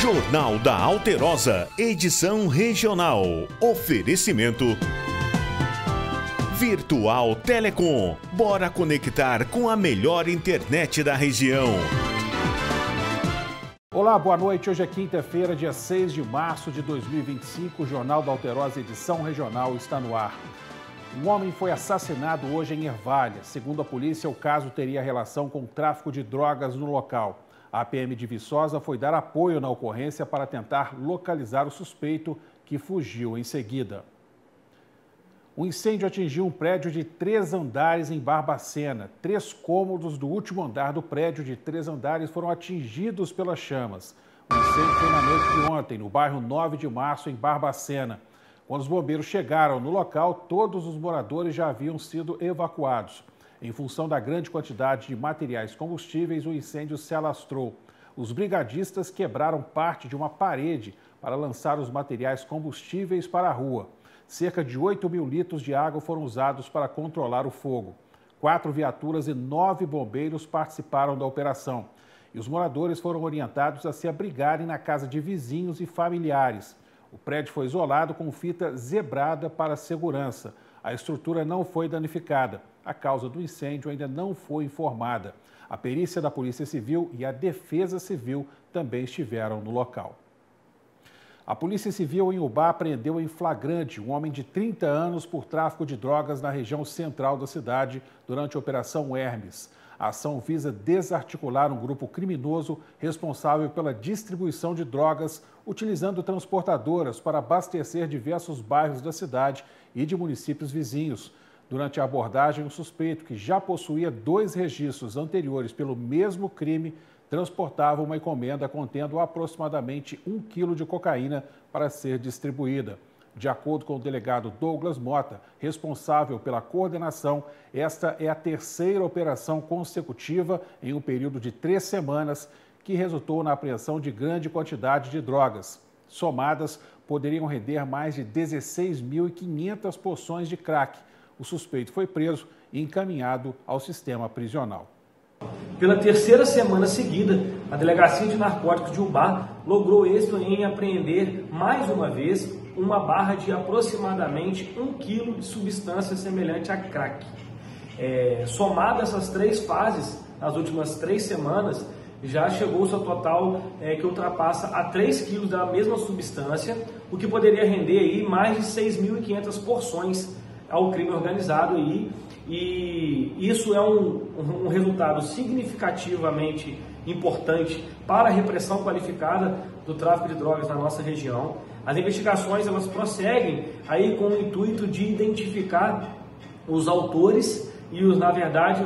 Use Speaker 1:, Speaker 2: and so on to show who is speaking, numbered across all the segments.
Speaker 1: Jornal da Alterosa, edição regional. Oferecimento Virtual Telecom. Bora conectar com a melhor internet da região.
Speaker 2: Olá, boa noite. Hoje é quinta-feira, dia 6 de março de 2025. O Jornal da Alterosa, edição regional, está no ar. Um homem foi assassinado hoje em Ervalha. Segundo a polícia, o caso teria relação com o tráfico de drogas no local. A PM de Viçosa foi dar apoio na ocorrência para tentar localizar o suspeito, que fugiu em seguida. Um incêndio atingiu um prédio de 3 andares em Barbacena. 3 cômodos do último andar do prédio de 3 andares foram atingidos pelas chamas. O incêndio foi na noite de ontem, no bairro 9 de Março, em Barbacena. Quando os bombeiros chegaram no local, todos os moradores já haviam sido evacuados. Em função da grande quantidade de materiais combustíveis, o incêndio se alastrou. Os brigadistas quebraram parte de uma parede para lançar os materiais combustíveis para a rua. Cerca de 8.000 litros de água foram usados para controlar o fogo. 4 viaturas e 9 bombeiros participaram da operação. E os moradores foram orientados a se abrigarem na casa de vizinhos e familiares. O prédio foi isolado com fita zebrada para segurança. A estrutura não foi danificada. A causa do incêndio ainda não foi informada. A perícia da Polícia Civil e a Defesa Civil também estiveram no local. A Polícia Civil em Ubá apreendeu em flagrante um homem de 30 anos por tráfico de drogas na região central da cidade durante a Operação Hermes. A ação visa desarticular um grupo criminoso responsável pela distribuição de drogas, utilizando transportadoras para abastecer diversos bairros da cidade e de municípios vizinhos. Durante a abordagem, o suspeito, que já possuía 2 registros anteriores pelo mesmo crime, transportava uma encomenda contendo aproximadamente 1 quilo de cocaína para ser distribuída. De acordo com o delegado Douglas Mota, responsável pela coordenação, esta é a 3ª operação consecutiva em um período de 3 semanas que resultou na apreensão de grande quantidade de drogas. Somadas, poderiam render mais de 16.500 porções de crack. O suspeito foi preso e encaminhado ao sistema prisional.
Speaker 3: Pela 3ª semana seguida, a Delegacia de Narcóticos de Ubá logrou êxito em apreender, mais uma vez, uma barra de aproximadamente 1 quilo de substância semelhante a crack. Somado essas 3 fases, nas últimas 3 semanas, já chegou-se ao total que ultrapassa a 3 quilos da mesma substância, o que poderia render aí mais de 6.500 porções ao crime organizado aí. E isso é um resultado significativamente importante para a repressão qualificada do tráfico de drogas na nossa região. As investigações, elas prosseguem aí com o intuito de identificar os autores e, na verdade,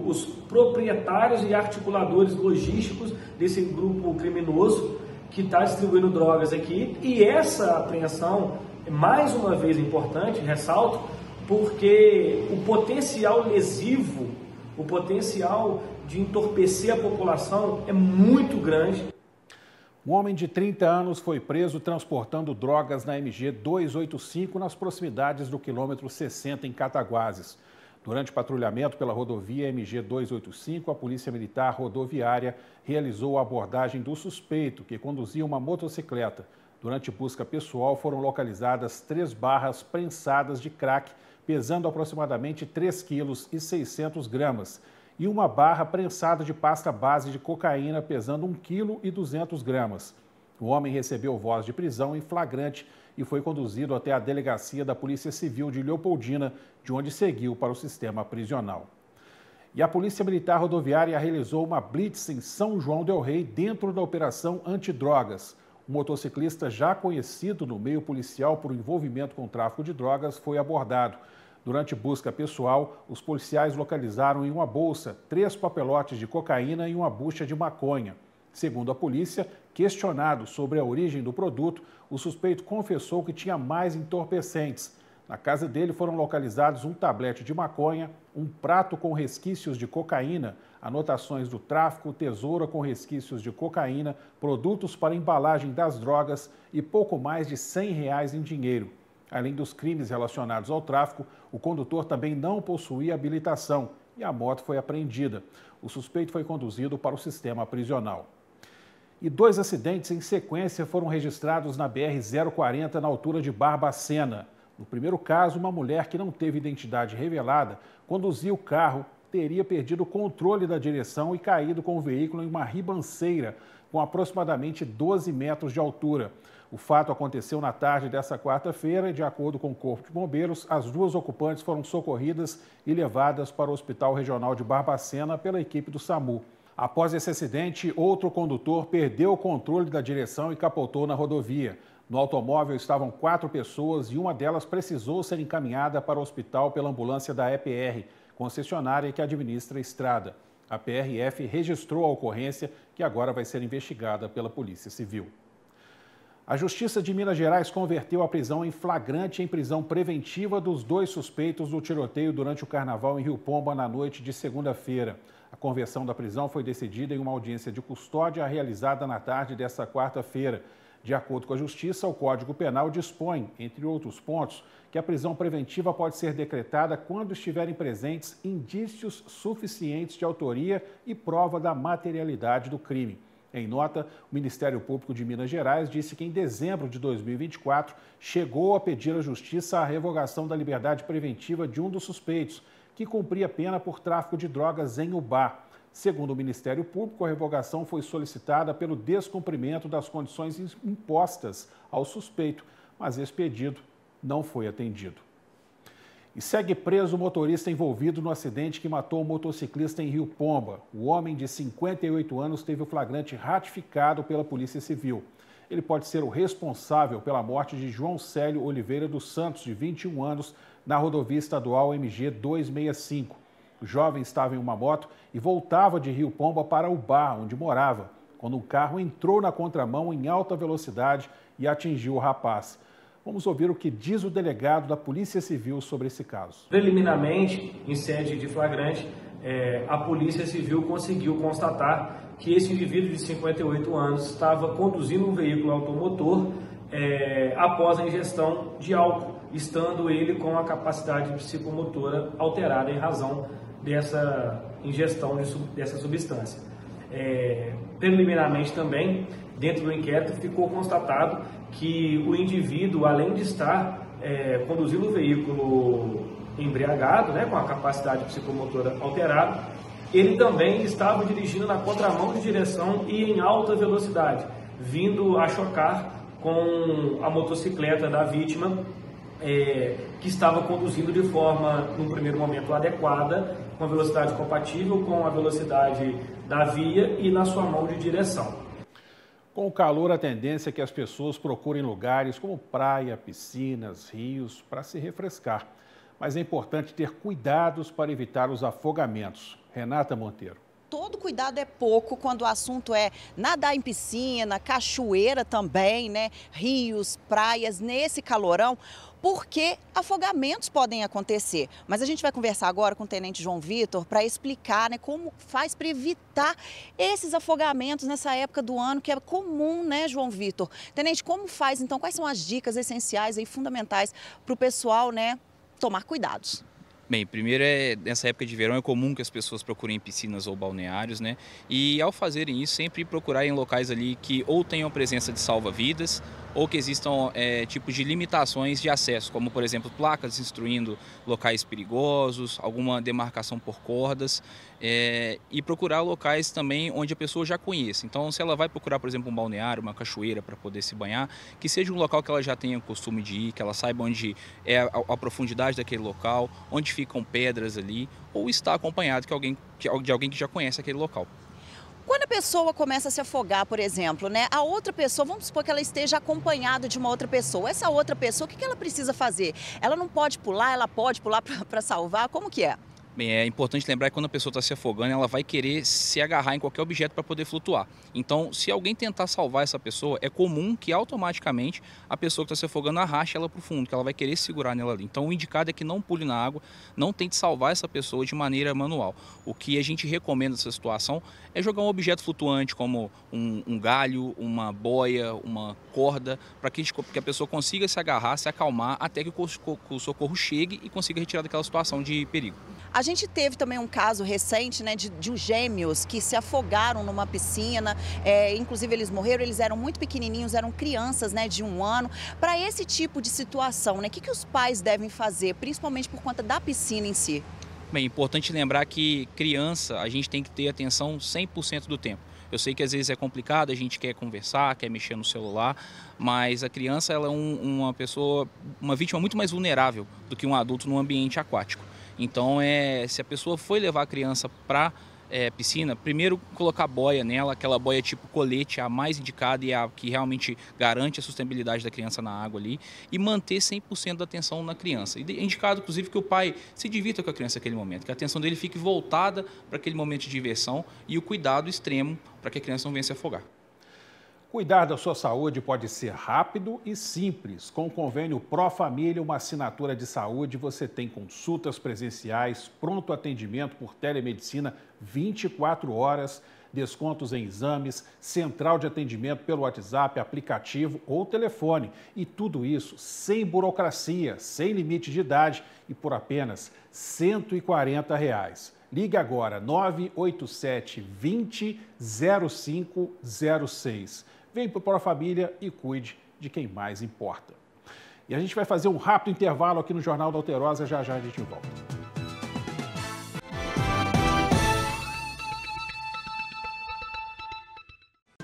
Speaker 3: os proprietários e articuladores logísticos desse grupo criminoso que está distribuindo drogas aqui. E essa apreensão, mais uma vez importante, ressalto, porque o potencial lesivo, o potencial de entorpecer a população é muito grande.
Speaker 2: Um homem de 30 anos foi preso transportando drogas na MG 285 nas proximidades do quilômetro 60 em Cataguases. Durante o patrulhamento pela rodovia MG 285, a Polícia Militar Rodoviária realizou a abordagem do suspeito, que conduzia uma motocicleta. Durante busca pessoal, foram localizadas 3 barras prensadas de crack, pesando aproximadamente 3,6 kg, e uma barra prensada de pasta base de cocaína, pesando 1,2 kg. O homem recebeu voz de prisão em flagrante e foi conduzido até a delegacia da Polícia Civil de Leopoldina, de onde seguiu para o sistema prisional. E a Polícia Militar Rodoviária realizou uma blitz em São João del Rei dentro da Operação Antidrogas. Um motociclista já conhecido no meio policial por envolvimento com tráfico de drogas foi abordado. Durante busca pessoal, os policiais localizaram em uma bolsa 3 papelotes de cocaína e uma bucha de maconha. Segundo a polícia, questionado sobre a origem do produto, o suspeito confessou que tinha mais entorpecentes. Na casa dele foram localizados um tablete de maconha, um prato com resquícios de cocaína, anotações do tráfico, tesoura com resquícios de cocaína, produtos para embalagem das drogas e pouco mais de R$100 em dinheiro. Além dos crimes relacionados ao tráfico, o condutor também não possuía habilitação e a moto foi apreendida. O suspeito foi conduzido para o sistema prisional. E 2 acidentes em sequência foram registrados na BR-040 na altura de Barbacena. No primeiro caso, uma mulher que não teve identidade revelada conduzia o carro, teria perdido o controle da direção e caído com o veículo em uma ribanceira com aproximadamente 12 metros de altura. O fato aconteceu na tarde desta quarta-feira e, de acordo com o Corpo de Bombeiros, as 2 ocupantes foram socorridas e levadas para o Hospital Regional de Barbacena pela equipe do SAMU. Após esse acidente, outro condutor perdeu o controle da direção e capotou na rodovia. No automóvel estavam 4 pessoas e uma delas precisou ser encaminhada para o hospital pela ambulância da EPR, concessionária que administra a estrada. A PRF registrou a ocorrência, que agora vai ser investigada pela Polícia Civil. A Justiça de Minas Gerais converteu a prisão em flagrante em prisão preventiva dos 2 suspeitos do tiroteio durante o Carnaval em Rio Pomba na noite de segunda-feira. A conversão da prisão foi decidida em uma audiência de custódia realizada na tarde desta quarta-feira. De acordo com a Justiça, o Código Penal dispõe, entre outros pontos, que a prisão preventiva pode ser decretada quando estiverem presentes indícios suficientes de autoria e prova da materialidade do crime. Em nota, o Ministério Público de Minas Gerais disse que em dezembro de 2024 chegou a pedir à Justiça a revogação da liberdade preventiva de um dos suspeitos, que cumpria pena por tráfico de drogas em Ubá. Segundo o Ministério Público, a revogação foi solicitada pelo descumprimento das condições impostas ao suspeito, mas esse pedido não foi atendido. E segue preso o motorista envolvido no acidente que matou o motociclista em Rio Pomba. O homem de 58 anos teve o flagrante ratificado pela Polícia Civil. Ele pode ser o responsável pela morte de João Célio Oliveira dos Santos, de 21 anos, na rodovia estadual MG 265. O jovem estava em uma moto e voltava de Rio Pomba para Ubá, onde morava, quando um carro entrou na contramão em alta velocidade e atingiu o rapaz. Vamos ouvir o que diz o delegado da Polícia Civil sobre esse caso.
Speaker 3: Preliminarmente, em sede de flagrante, a Polícia Civil conseguiu constatar que esse indivíduo de 58 anos estava conduzindo um veículo automotor após a ingestão de álcool, estando ele com a capacidade psicomotora alterada em razão dessa ingestão dessa substância. Preliminarmente também, dentro do inquérito, ficou constatado que o indivíduo, além de estar conduzindo o veículo embriagado, com a capacidade psicomotora alterada, ele também estava dirigindo na contramão de direção e em alta velocidade, vindo a chocar com a motocicleta da vítima, que estava conduzindo de forma, num primeiro momento, adequada, com a velocidade compatível com a velocidade da via e na sua mão de direção.
Speaker 2: Com o calor, a tendência é que as pessoas procurem lugares como praia, piscinas, rios, para se refrescar. Mas é importante ter cuidados para evitar os afogamentos. Renata Monteiro.
Speaker 4: Todo cuidado é pouco quando o assunto é nadar em piscina, cachoeira também, rios, praias, nesse calorão, porque afogamentos podem acontecer. Mas a gente vai conversar agora com o Tenente João Vitor para explicar como faz para evitar esses afogamentos nessa época do ano, que é comum, João Vitor? Tenente, como faz então? Quais são as dicas essenciais e fundamentais para o pessoal, tomar cuidados?
Speaker 5: Bem, primeiro nessa época de verão é comum que as pessoas procurem piscinas ou balneários, E ao fazerem isso, sempre procurar em locais ali que ou tenham presença de salva-vidas ou que existam tipos de limitações de acesso, como por exemplo placas instruindo locais perigosos, alguma demarcação por cordas, e procurar locais também onde a pessoa já conheça. Então, se ela vai procurar, por exemplo, um balneário, uma cachoeira para poder se banhar, que seja um local que ela já tenha o costume de ir, que ela saiba onde é a profundidade daquele local, onde ficam pedras ali, ou está acompanhado de alguém que já conhece aquele local.
Speaker 4: Quando a pessoa começa a se afogar, por exemplo, a outra pessoa, vamos supor que ela esteja acompanhada de uma outra pessoa. Essa outra pessoa, o que ela precisa fazer? Ela não pode pular, ela pode pular para salvar? Como que é?
Speaker 5: Bem, é importante lembrar que quando a pessoa está se afogando, ela vai querer se agarrar em qualquer objeto para poder flutuar. Então, se alguém tentar salvar essa pessoa, é comum que automaticamente a pessoa que está se afogando arraste ela para o fundo, que ela vai querer segurar nela ali. Então, o indicado é que não pule na água, não tente salvar essa pessoa de maneira manual. O que a gente recomenda nessa situação é jogar um objeto flutuante, como um galho, uma boia, uma corda, para que a pessoa consiga se agarrar, se acalmar, até que o socorro chegue e consiga retirar daquela situação de perigo.
Speaker 4: A gente teve também um caso recente, né, de gêmeos que se afogaram numa piscina, inclusive eles morreram, eles eram muito pequenininhos, eram crianças, né, de 1 ano. Para esse tipo de situação, né, o que os pais devem fazer, principalmente por conta da piscina em si?
Speaker 5: Bem, é importante lembrar que criança, a gente tem que ter atenção 100% do tempo. Eu sei que às vezes é complicado, a gente quer conversar, quer mexer no celular, mas a criança ela é uma vítima muito mais vulnerável do que um adulto num ambiente aquático. Então, se a pessoa foi levar a criança para piscina, primeiro colocar boia nela, aquela boia tipo colete, a mais indicada e a que realmente garante a sustentabilidade da criança na água ali, e manter 100% da atenção na criança. E é indicado, inclusive, que o pai se divirta com a criança naquele momento, que a atenção dele fique voltada para aquele momento de diversão e o cuidado extremo para que a criança não venha se afogar.
Speaker 2: Cuidar da sua saúde pode ser rápido e simples. Com o convênio ProFamília, uma assinatura de saúde, você tem consultas presenciais, pronto atendimento por telemedicina 24 horas, descontos em exames, central de atendimento pelo WhatsApp, aplicativo ou telefone. E tudo isso sem burocracia, sem limite de idade e por apenas R$ 140. Ligue agora, 987 20 0506. Vem para o ProFamília e cuide de quem mais importa. E a gente vai fazer um rápido intervalo aqui no Jornal da Alterosa, já já a gente volta.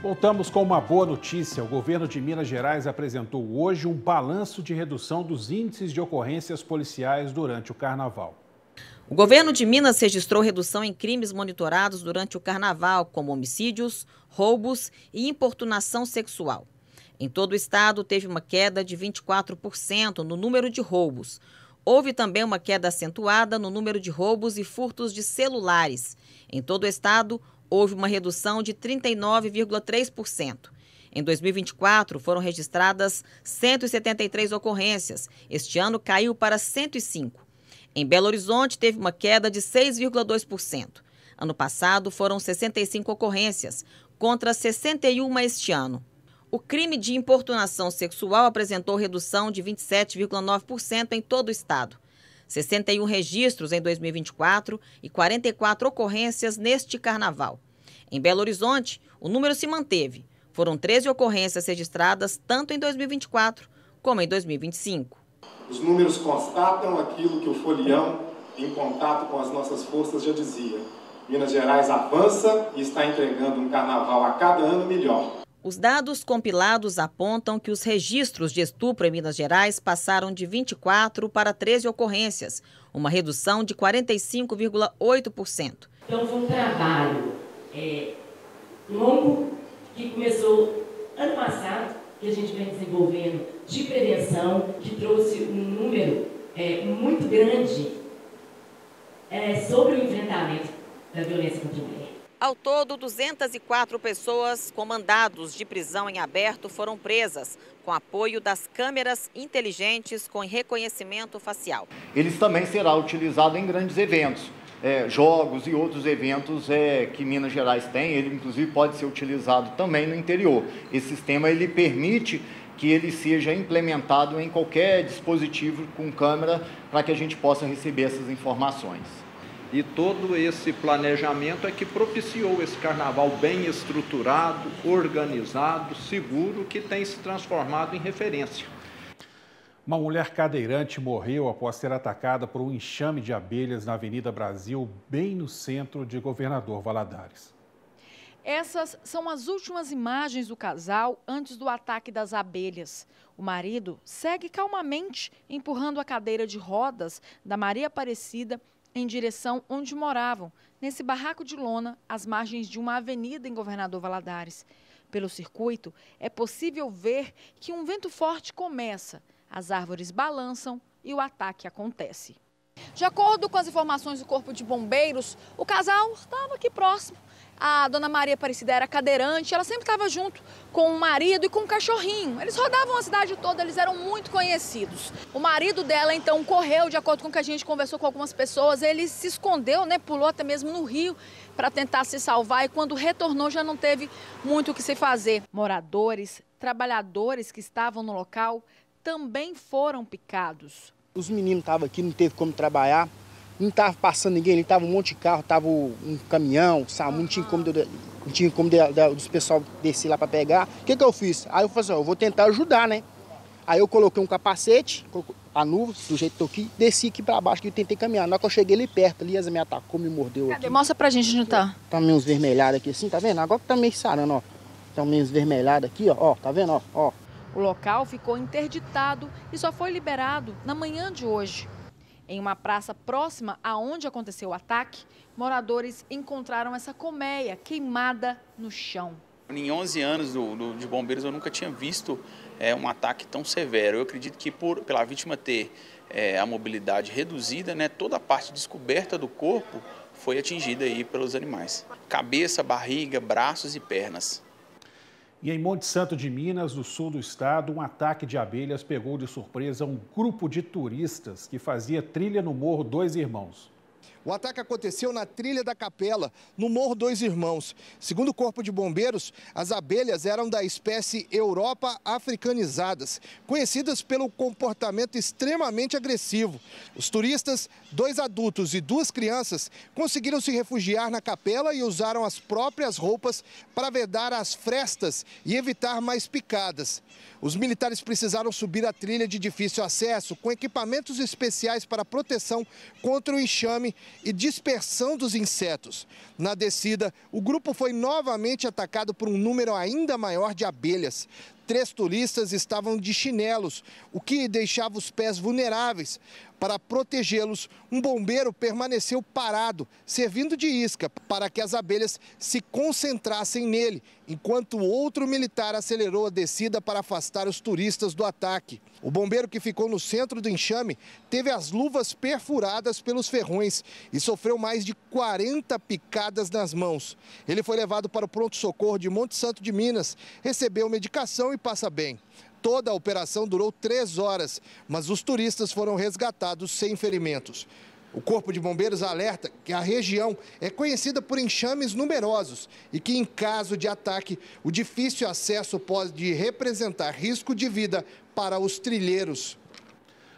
Speaker 2: Voltamos com uma boa notícia. O governo de Minas Gerais apresentou hoje um balanço de redução dos índices de ocorrências policiais durante o Carnaval.
Speaker 6: O governo de Minas registrou redução em crimes monitorados durante o Carnaval, como homicídios, roubos e importunação sexual. Em todo o estado, teve uma queda de 24% no número de roubos. Houve também uma queda acentuada no número de roubos e furtos de celulares. Em todo o estado, houve uma redução de 39,3%. Em 2024, foram registradas 173 ocorrências. Este ano caiu para 105. Em Belo Horizonte, teve uma queda de 6,2%. Ano passado, foram 65 ocorrências, contra 61 este ano. O crime de importunação sexual apresentou redução de 27,9% em todo o estado. 61 registros em 2024 e 44 ocorrências neste Carnaval. Em Belo Horizonte, o número se manteve. Foram 13 ocorrências registradas tanto em 2024 como em 2025.
Speaker 7: Os números constatam aquilo que o folião, em contato com as nossas forças, já dizia. Minas Gerais avança e está entregando um carnaval a cada ano melhor.
Speaker 6: Os dados compilados apontam que os registros de estupro em Minas Gerais passaram de 24 para 13 ocorrências, uma redução de 45,8%.
Speaker 8: Então foi um trabalho longo que começou ano passado, que a gente vem desenvolvendo de prevenção, que trouxe um número muito grande sobre o enfrentamento da violência contra a mulher.
Speaker 6: Ao todo, 204 pessoas com mandados de prisão em aberto foram presas, com apoio das câmeras inteligentes com reconhecimento facial.
Speaker 9: Eles também será utilizado em grandes eventos, jogos e outros eventos que Minas Gerais tem. Ele, inclusive, pode ser utilizado também no interior. Esse sistema ele permite que ele seja implementado em qualquer dispositivo com câmera para que a gente possa receber essas informações.
Speaker 10: E todo esse planejamento é que propiciou esse carnaval bem estruturado, organizado, seguro, que tem se transformado em referência.
Speaker 2: Uma mulher cadeirante morreu após ser atacada por um enxame de abelhas na Avenida Brasil, bem no centro de Governador Valadares.
Speaker 11: Essas são as últimas imagens do casal antes do ataque das abelhas. O marido segue calmamente empurrando a cadeira de rodas da Maria Aparecida em direção onde moravam, nesse barraco de lona, às margens de uma avenida em Governador Valadares. Pelo circuito, é possível ver que um vento forte começa, as árvores balançam e o ataque acontece. De acordo com as informações do Corpo de Bombeiros, o casal estava aqui próximo. A dona Maria Aparecida era cadeirante, ela sempre estava junto com o marido e com o cachorrinho. Eles rodavam a cidade toda, eles eram muito conhecidos. O marido dela, então, correu, de acordo com o que a gente conversou com algumas pessoas, ele se escondeu, pulou até mesmo no rio para tentar se salvar e quando retornou já não teve muito o que se fazer. Moradores, trabalhadores que estavam no local também foram picados.
Speaker 12: Os meninos estavam aqui, não teve como trabalhar, não estava passando ninguém, ali estava um monte de carro, estava um caminhão, sabe? Não tinha como, dos pessoal descer lá para pegar. O que eu fiz? Aí eu falei assim, eu vou tentar ajudar, né? Aí eu coloquei um capacete, a nuvem, do jeito que eu aqui, desci aqui para baixo, que eu tentei caminhar. Na hora que eu cheguei ali perto, ali, ela me atacou, me mordeu.
Speaker 11: Cadê? Mostra pra gente onde tá.
Speaker 12: Tá meio esvermelhado aqui assim, tá vendo? Agora que tá meio sarando, ó. Tá meio esvermelhado aqui, ó, tá vendo, ó.
Speaker 11: O local ficou interditado e só foi liberado na manhã de hoje. Em uma praça próxima aonde aconteceu o ataque, moradores encontraram essa colmeia queimada no chão.
Speaker 13: Em 11 anos de bombeiros eu nunca tinha visto um ataque tão severo. Eu acredito que pela vítima ter a mobilidade reduzida, né, toda a parte descoberta do corpo foi atingida aí pelos animais. Cabeça, barriga, braços e pernas.
Speaker 2: E em Monte Santo de Minas, no sul do estado, um ataque de abelhas pegou de surpresa um grupo de turistas que fazia trilha no Morro Dois Irmãos.
Speaker 14: O ataque aconteceu na Trilha da Capela, no Morro Dois Irmãos. Segundo o Corpo de Bombeiros, as abelhas eram da espécie Europa africanizadas, conhecidas pelo comportamento extremamente agressivo. Os turistas, 2 adultos e 2 crianças, conseguiram se refugiar na capela e usaram as próprias roupas para vedar as frestas e evitar mais picadas. Os militares precisaram subir a trilha de difícil acesso, com equipamentos especiais para proteção contra o enxame e dispersão dos insetos. Na descida, o grupo foi novamente atacado por um número ainda maior de abelhas. 3 turistas estavam de chinelos, o que deixava os pés vulneráveis. Para protegê-los, um bombeiro permaneceu parado, servindo de isca para que as abelhas se concentrassem nele, enquanto outro militar acelerou a descida para afastar os turistas do ataque. O bombeiro, que ficou no centro do enxame, teve as luvas perfuradas pelos ferrões e sofreu mais de 40 picadas nas mãos. Ele foi levado para o pronto-socorro de Monte Santo de Minas, recebeu medicação e passa bem. Toda a operação durou 3 horas, mas os turistas foram resgatados sem ferimentos. O Corpo de Bombeiros alerta que a região é conhecida por enxames numerosos e que, em caso de ataque, o difícil acesso pode representar risco de vida para os trilheiros.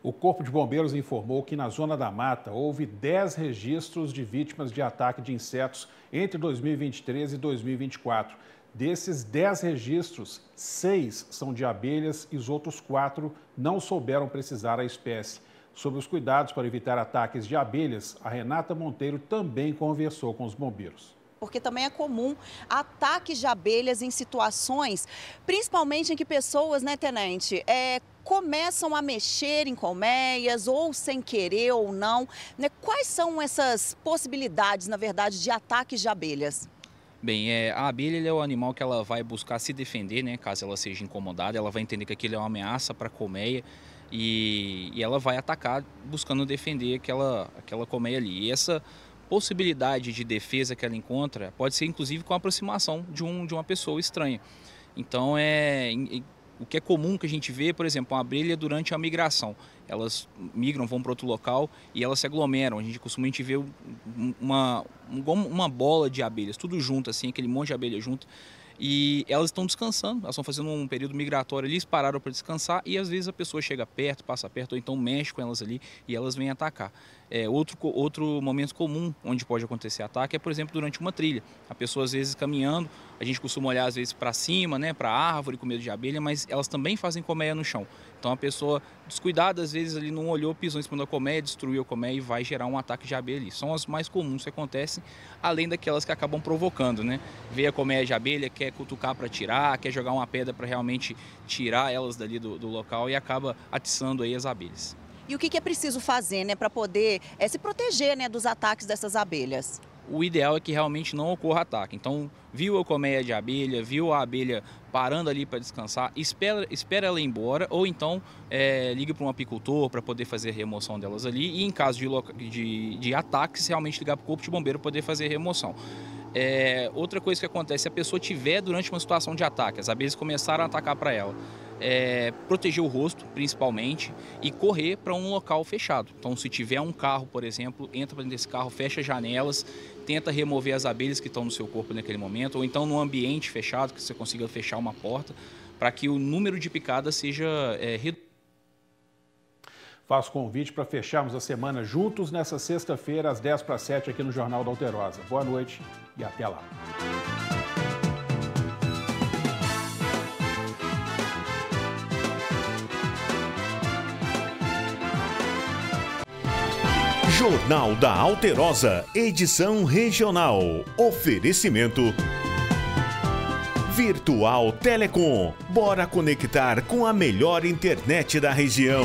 Speaker 2: O Corpo de Bombeiros informou que na Zona da Mata houve 10 registros de vítimas de ataque de insetos entre 2023 e 2024. Desses 10 registros, 6 são de abelhas e os outros 4 não souberam precisar a espécie. Sobre os cuidados para evitar ataques de abelhas, a Renata Monteiro também conversou com os bombeiros.
Speaker 4: Porque também é comum ataques de abelhas em situações, principalmente em que pessoas, né, tenente, começam a mexer em colmeias, ou sem querer ou não, né? Quais são essas possibilidades, na verdade, de ataques de abelhas?
Speaker 5: Bem, a abelha é o animal que ela vai buscar se defender, né? Caso ela seja incomodada, ela vai entender que aquilo é uma ameaça para a colmeia e ela vai atacar buscando defender aquela colmeia ali. E essa possibilidade de defesa que ela encontra pode ser inclusive com a aproximação de uma pessoa estranha. Então, o que é comum que a gente vê, por exemplo, uma abelha durante a migração. Elas migram, vão para outro local e elas se aglomeram. A gente costuma ver uma bola de abelhas, tudo junto, assim, aquele monte de abelha junto. E elas estão descansando, elas estão fazendo um período migratório ali, eles pararam para descansar e às vezes a pessoa chega perto, passa perto ou então mexe com elas ali e elas vêm atacar. Outro momento comum onde pode acontecer ataque é, por exemplo, durante uma trilha. A pessoa às vezes caminhando, a gente costuma olhar às vezes para cima, né, para a árvore com medo de abelha, mas elas também fazem colmeia no chão. Então a pessoa descuidada às vezes ali não olhou, pisou em cima da colmeia, destruiu a colmeia e vai gerar um ataque de abelha ali. São as mais comuns que acontecem, além daquelas que acabam provocando, né? Vê a colmeia de abelha, quer cutucar para tirar, quer jogar uma pedra para realmente tirar elas dali do local e acaba atiçando aí as abelhas.
Speaker 4: E o que é preciso fazer, né, para poder se proteger, né, dos ataques dessas abelhas?
Speaker 5: O ideal é que realmente não ocorra ataque. Então, viu a colmeia de abelha, viu a abelha parando ali para descansar, espera ela ir embora ou então liga para um apicultor para poder fazer a remoção delas ali e em caso de ataques, realmente ligar para o Corpo de Bombeiro para poder fazer a remoção. Outra coisa que acontece, se a pessoa tiver durante uma situação de ataque, as abelhas começaram a atacar para ela, proteger o rosto, principalmente, e correr para um local fechado. Então, se tiver um carro, por exemplo, entra para dentro desse carro, fecha as janelas, tenta remover as abelhas que estão no seu corpo naquele momento, ou então num ambiente fechado, que você consiga fechar uma porta, para que o número de picadas seja reduzido.
Speaker 2: Faço convite para fecharmos a semana juntos nessa sexta-feira, às 6:50 aqui no Jornal da Alterosa. Boa noite e até lá.
Speaker 1: Jornal da Alterosa, edição regional. Oferecimento Virtual Telecom. Bora conectar com a melhor internet da região.